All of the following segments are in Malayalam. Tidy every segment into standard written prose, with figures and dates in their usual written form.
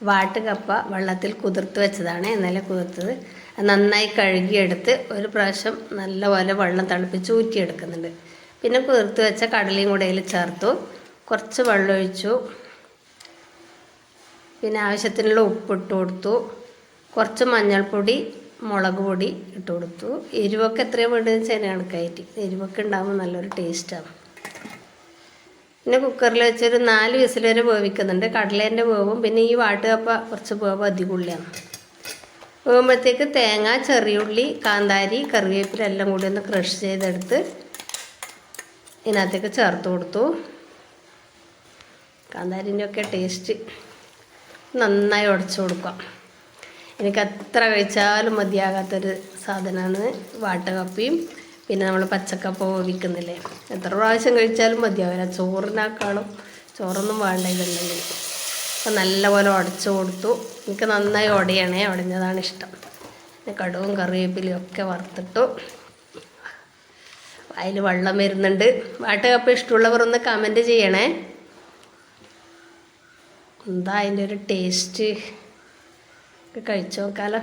വാട്ടുകപ്പ വെള്ളത്തിൽ കുതിർത്ത് വെച്ചതാണ്. ഇന്നലെ കുതിർത്തത് നന്നായി കഴുകിയെടുത്ത് ഒരു പ്രാവശ്യം നല്ലപോലെ വെള്ളം തിളപ്പിച്ച് ഊറ്റിയെടുക്കുന്നുണ്ട്. പിന്നെ കുതിർത്ത് വെച്ച കടലയും കൂടെ അതിൽ ചേർത്തു. കുറച്ച് വെള്ളം ഒഴിച്ചു. പിന്നെ ആവശ്യത്തിനുള്ള ഉപ്പിട്ട് കൊടുത്തു. കുറച്ച് മഞ്ഞൾപ്പൊടി, മുളക് പൊടി ഇട്ട് കൊടുത്തു. എരിവൊക്കെ എത്രയും വേണ്ടതെന്ന് വെച്ചാൽ കണക്കായിട്ട് എരിവൊക്കെ ഉണ്ടാകുമ്പോൾ നല്ലൊരു ടേസ്റ്റാണ്. പിന്നെ കുക്കറിൽ വെച്ചൊരു 4 വിസിൽ വരെ വേവിക്കുന്നുണ്ട്. കടലേൻ്റെ വേവും പിന്നെ ഈ വാട്ടുകപ്പ കുറച്ച് വേവ് അധികമുള്ളിയാണ്. വേകുമ്പോഴത്തേക്ക് തേങ്ങ, ചെറിയുള്ളി, കാന്താരി, കറിവേപ്പില എല്ലാം കൂടി ഒന്ന് ക്രഷ് ചെയ്തെടുത്ത് ഇതിനകത്തേക്ക് ചേർത്ത് കൊടുത്തു. കാന്താരിൻ്റെ ഒക്കെ ടേസ്റ്റ് നന്നായി ഉടച്ചു കൊടുക്കാം. എനിക്ക് എത്ര കഴിച്ചാലും മതിയാകാത്തൊരു സാധനമാണ് വാട്ടുകപ്പയും പിന്നെ നമ്മൾ പച്ചക്കപ്പ വേവിക്കുന്നില്ലേ, എത്ര പ്രാവശ്യം കഴിച്ചാലും മതിയാവില്ല. ചോറിനേക്കാളും ചോറൊന്നും വേണ്ട ഇതുണ്ടെങ്കിൽ. അപ്പം നല്ലപോലെ ഉടച്ചു കൊടുത്തു. എനിക്ക് നന്നായി ഉടയണേ, ഉടഞ്ഞതാണ് ഇഷ്ടം. പിന്നെ കടുവും കറിവേപ്പിലയും ഒക്കെ വറുത്തിട്ടു. അതിൽ വെള്ളം വരുന്നുണ്ട്. വാട്ടുകപ്പ ഇഷ്ടമുള്ളവർ ഒന്ന് കമൻറ്റ് ചെയ്യണേ. എന്താ അതിൻ്റെ ഒരു ടേസ്റ്റ് ഒക്കെ കഴിച്ചു നോക്കാലോ.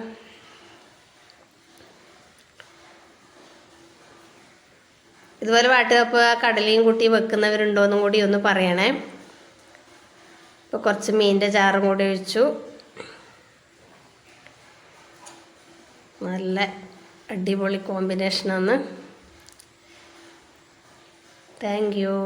ഇതുപോലെ വാട്ടുകപ്പ കടലയും കൂട്ടി വെക്കുന്നവരുണ്ടോയെന്നും കൂടി ഒന്ന് പറയണേ. ഇപ്പോൾ കുറച്ച് മീനിൻ്റെ ചാറും കൂടി ഒഴിച്ചു. നല്ല അടിപൊളി കോമ്പിനേഷനാണ്. Thank you.